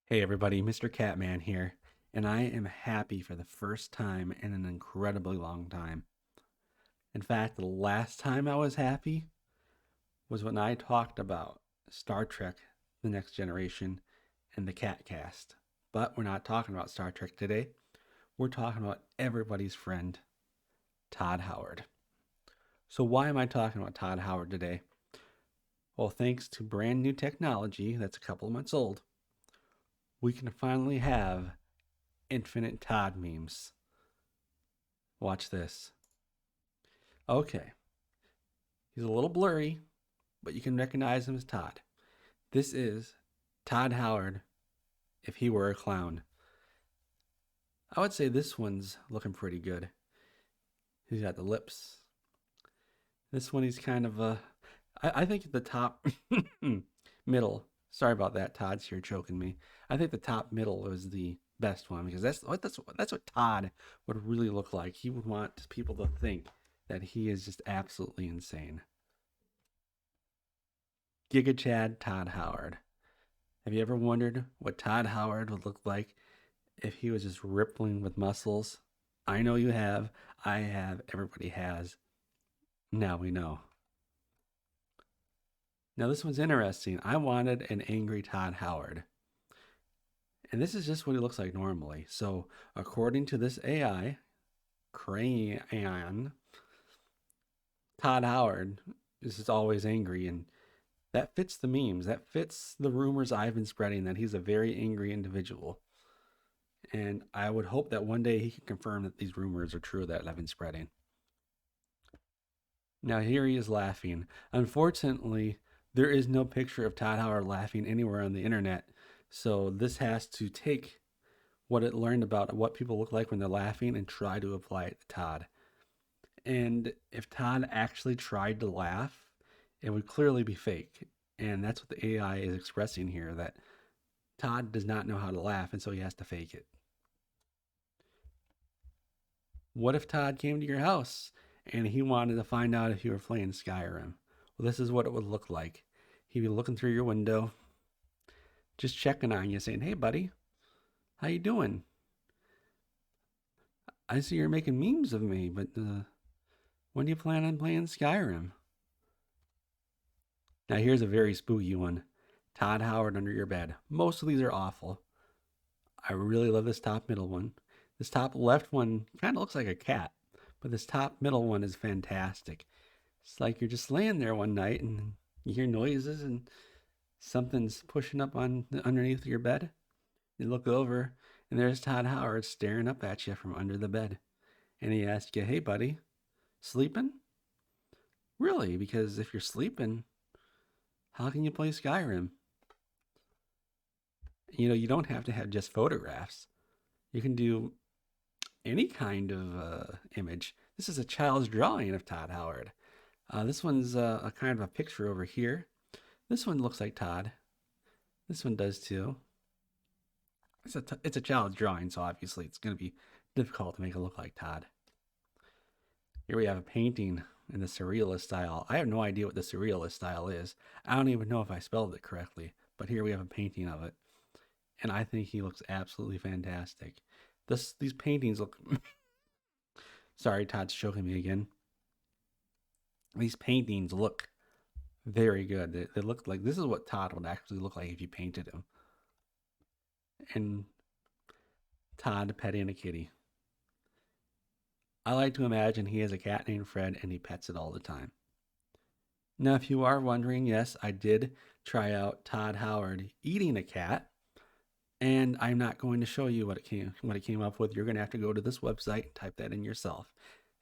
Hey everybody, Mr. Catman here, and I am happy for the first time in an incredibly long time. In fact, the last time I was happy was when I talked about Star Trek The Next Generation and the Cat Cast. But we're not talking about Star Trek today. We're talking about everybody's friend, Todd Howard. So, why am I talking about Todd Howard today? Well, thanks to brand new technology that's a couple of months old, we can finally have infinite Todd memes. Watch this. Okay, he's a little blurry, but you can recognize him as Todd. This is Todd Howard if he were a clown. I would say this one's looking pretty good. He's got the lips. This one he's kind of I think the top middle. Sorry about that, Todd's here choking me. I think the top middle was the best one because that's what Todd would really look like. He would want people to think that he is just absolutely insane. Giga Chad Todd Howard. Have you ever wondered what Todd Howard would look like if he was just rippling with muscles? I know you have. I have. Everybody has. Now we know. Now, this one's interesting. I wanted an angry Todd Howard. And this is just what he looks like normally. So, according to this AI, Crayon, Todd Howard is just always angry. And that fits the memes. That fits the rumors I've been spreading that he's a very angry individual. And I would hope that one day he can confirm that these rumors are true that I've been spreading. Now, here he is laughing. Unfortunately, there is no picture of Todd Howard laughing anywhere on the internet. So, this has to take what it learned about what people look like when they're laughing and try to apply it to Todd. And if Todd actually tried to laugh, it would clearly be fake. And that's what the AI is expressing here, that Todd does not know how to laugh, and so he has to fake it. What if Todd came to your house and he wanted to find out if you were playing Skyrim? Well, this is what it would look like. He'd be looking through your window, just checking on you, saying, "Hey, buddy, how you doing? I see you're making memes of me, but when do you plan on playing Skyrim?" Now, here's a very spooky one. Todd Howard under your bed. Most of these are awful. I really love this top middle one. This top left one kind of looks like a cat, but this top middle one is fantastic. It's like you're just laying there one night and you hear noises and something's pushing up on underneath your bed. You look over and there's Todd Howard staring up at you from under the bed. And he asks you, "Hey, buddy, sleeping?" Really? Because if you're sleeping, how can you play Skyrim? You don't have to have just photographs. You can do any kind of image. This is a child's drawing of Todd Howard. This one's a kind of a picture over here. This one looks like Todd. This one does too. It's a child's drawing, so obviously it's going to be difficult to make it look like Todd. Here we have a painting in the surrealist style. I have no idea what the surrealist style is. I don't even know if I spelled it correctly, but here we have a painting of it. And I think he looks absolutely fantastic. These paintings look. Sorry, Todd's choking me again. These paintings look very good. They look like this is what Todd would actually look like if you painted him. And Todd petting a kitty. I like to imagine he has a cat named Fred and he pets it all the time. Now, if you are wondering, yes, I did try out Todd Howard eating a cat, and I'm not going to show you what it came up with. You're going to have to go to this website and type that in yourself.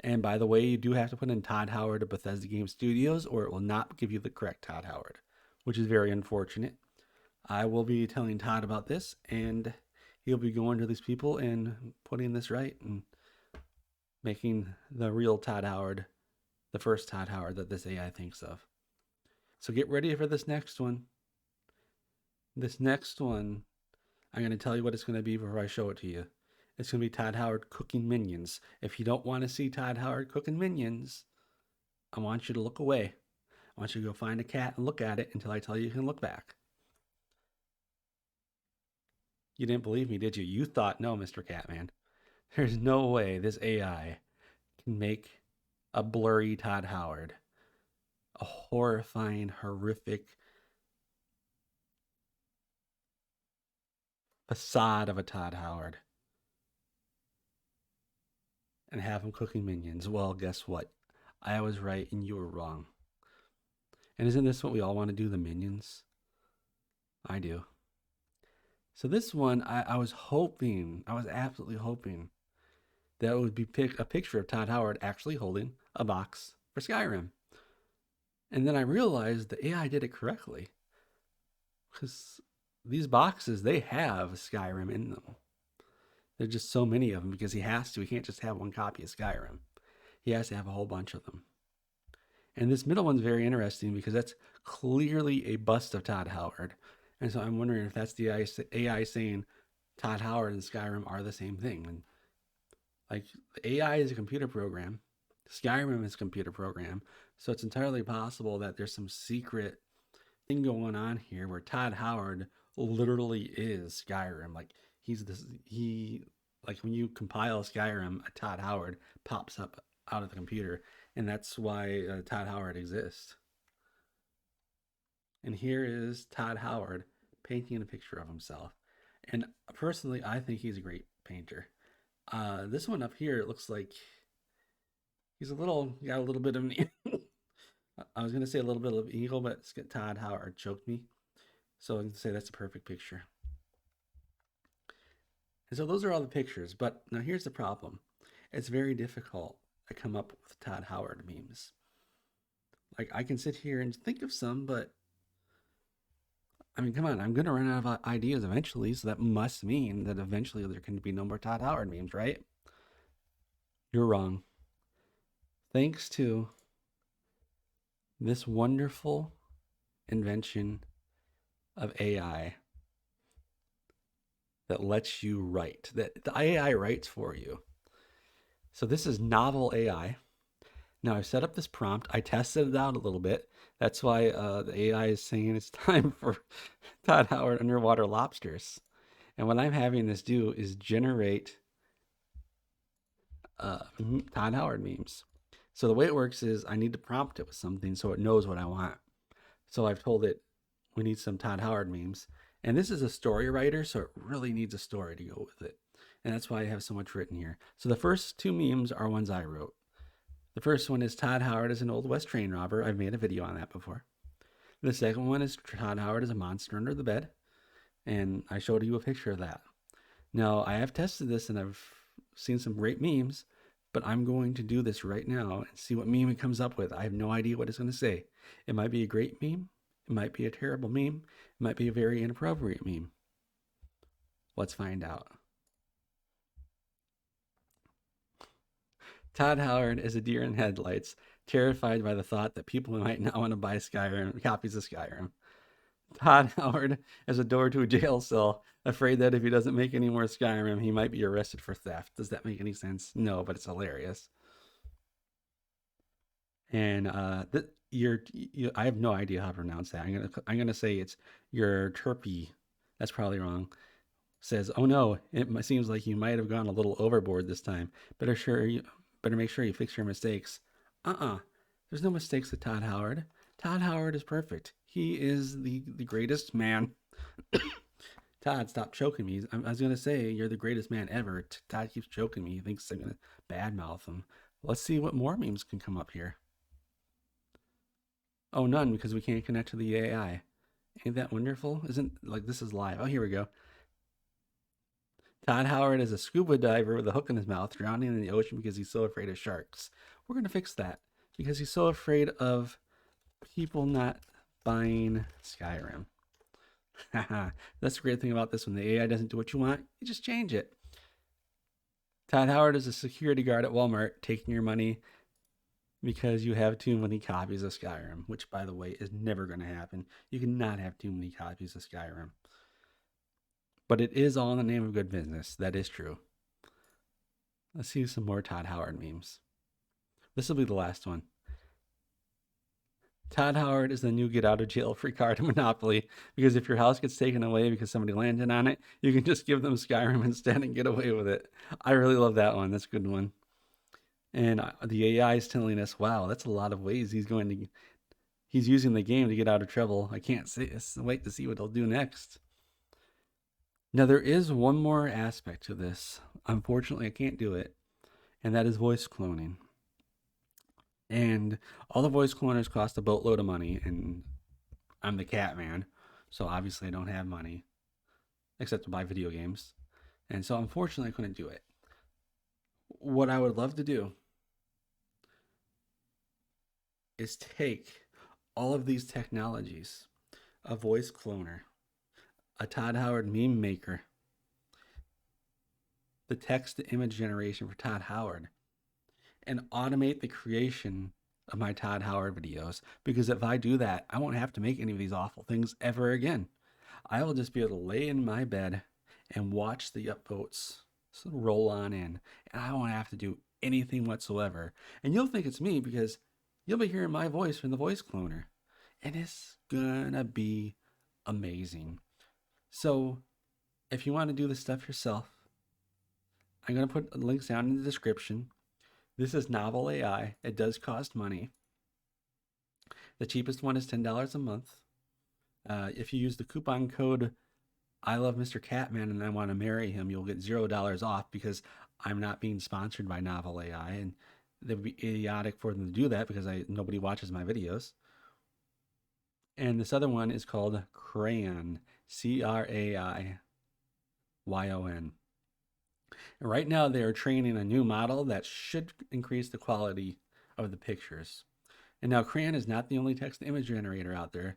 And by the way, you do have to put in Todd Howard of Bethesda Game Studios, or it will not give you the correct Todd Howard, which is very unfortunate. I will be telling Todd about this, and he'll be going to these people and putting this right and making the real Todd Howard the first Todd Howard that this AI thinks of. So get ready for this next one. This next one, I'm going to tell you what it's going to be before I show it to you. It's going to be Todd Howard cooking minions. If you don't want to see Todd Howard cooking minions, I want you to look away. I want you to go find a cat and look at it until I tell you you can look back. You didn't believe me, did you? You thought, no, Mr. Catman. There's no way this AI can make a blurry Todd Howard, a horrifying, horrific facade of a Todd Howard, and have him cooking minions. Well, guess what? I was right and you were wrong. And isn't this what we all want to do, the minions? I do. So this one, I was hoping, I was absolutely hoping that it would be a picture of Todd Howard actually holding a box for Skyrim. And then I realized the AI did it correctly. Because these boxes, they have Skyrim in them. There's just so many of them because he has to. He can't just have one copy of Skyrim. He has to have a whole bunch of them. And this middle one's very interesting because that's clearly a bust of Todd Howard. And so I'm wondering if that's the AI saying Todd Howard and Skyrim are the same thing. And like the AI is a computer program, Skyrim is a computer program. So it's entirely possible that there's some secret thing going on here where Todd Howard literally is Skyrim. Like like when you compile Skyrim, a Todd Howard pops up out of the computer, and that's why Todd Howard exists. And here is Todd Howard painting a picture of himself. And personally, I think he's a great painter. This one up here, it looks like he's got a little bit of an I was going to say a little bit of eagle, but Todd Howard choked me. So I can say that's a perfect picture. And so those are all the pictures. But now here's the problem. It's very difficult to come up with Todd Howard memes. Like I can sit here and think of some, but I mean, come on, I'm going to run out of ideas eventually. So that must mean that eventually there can be no more Todd Howard memes, right? You're wrong. Thanks to this wonderful invention of AI that lets you write, that the AI writes for you. So this is novel AI. Now I've set up this prompt. I tested it out a little bit. That's why the AI is saying it's time for Todd Howard underwater lobsters. And what I'm having this do is generate Todd Howard memes. So the way it works is I need to prompt it with something so it knows what I want. So I've told it we need some Todd Howard memes. And this is a story writer, so it really needs a story to go with it. And that's why I have so much written here. So the first two memes are ones I wrote. The first one is Todd Howard as an Old West train robber. I've made a video on that before. The second one is Todd Howard as a monster under the bed. And I showed you a picture of that. Now, I have tested this and I've seen some great memes, but I'm going to do this right now and see what meme it comes up with. I have no idea what it's going to say. It might be a great meme. It might be a terrible meme. It might be a very inappropriate meme. Let's find out. Todd Howard is a deer in headlights, terrified by the thought that people might not want to buy copies of Skyrim. Todd Howard is a door to a jail cell, afraid that if he doesn't make any more Skyrim, he might be arrested for theft. Does that make any sense? No, but it's hilarious. And I have no idea how to pronounce that. I'm gonna say it's your Turpy. That's probably wrong. Says, oh no, it seems like you might have gone a little overboard this time. Better make sure you fix your mistakes. There's no mistakes with Todd Howard. Todd Howard is perfect. He is the greatest man. Todd, stop choking me. I was going to say, you're the greatest man ever. Todd keeps choking me. He thinks I'm going to badmouth him. Let's see what more memes can come up here. Oh, none, because we can't connect to the AI. Ain't that wonderful? Isn't, like, this is live. Oh, here we go. Todd Howard is a scuba diver with a hook in his mouth, drowning in the ocean because he's so afraid of sharks. We're going to fix that because he's so afraid of people not buying Skyrim. That's the great thing about this one. The AI doesn't do what you want. You just change it. Todd Howard is a security guard at Walmart taking your money because you have too many copies of Skyrim, which, by the way, is never going to happen. You cannot have too many copies of Skyrim. But it is all in the name of good business. That is true. Let's see some more Todd Howard memes. This will be the last one. Todd Howard is the new get out of jail free card in Monopoly, because if your house gets taken away because somebody landed on it, you can just give them Skyrim instead and get away with it. I really love that one. That's a good one. And the AI is telling us, wow, that's a lot of ways he's using the game to get out of trouble. I can't wait to see what he'll do next. Now there is one more aspect to this. Unfortunately, I can't do it, and that is voice cloning. And all the voice cloners cost a boatload of money, and I'm the cat man, so obviously I don't have money except to buy video games. And so unfortunately I couldn't do it. What I would love to do is take all of these technologies, a voice cloner, a Todd Howard meme maker, the text to image generation for Todd Howard, and automate the creation of my Todd Howard videos. Because if I do that, I won't have to make any of these awful things ever again. I will just be able to lay in my bed and watch the upvotes roll on in, and I won't have to do anything whatsoever. And you'll think it's me because you'll be hearing my voice from the voice cloner, and it's gonna be amazing. So if you want to do this stuff yourself, I'm gonna put links down in the description. This is Novel AI. It does cost money. The cheapest one is $10 a month. If you use the coupon code I love Mr. Catman and I want to marry him, you'll get $0 off, because I'm not being sponsored by Novel AI, and it would be idiotic for them to do that because nobody watches my videos. And this other one is called Crayon, Craiyon. And right now they are training a new model that should increase the quality of the pictures. And now Crayon is not the only text image generator out there,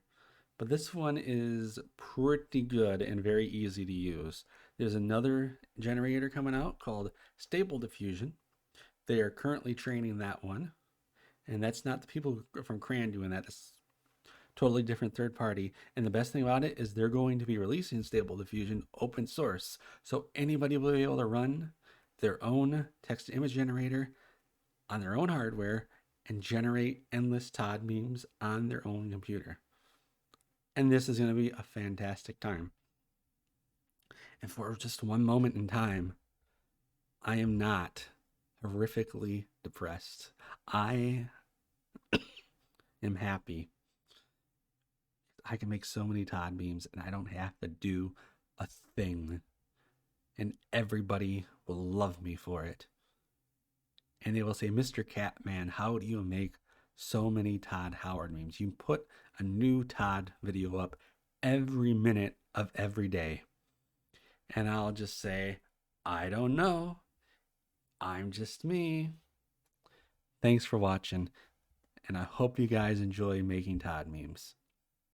but this one is pretty good and very easy to use. There's another generator coming out called Stable Diffusion. They are currently training that one, and that's not the people from Crayon doing that. It's totally different third party. And the best thing about it is they're going to be releasing Stable Diffusion open source, so anybody will be able to run their own text to image generator on their own hardware and generate endless Todd memes on their own computer. And this is going to be a fantastic time. And for just one moment in time, I am not horrifically depressed. I am happy. I can make so many Todd memes and I don't have to do a thing. And everybody will love me for it. And they will say, Mr. Catman, how do you make so many Todd Howard memes? You put a new Todd video up every minute of every day. And I'll just say, I don't know. I'm just me. Thanks for watching. And I hope you guys enjoy making Todd memes.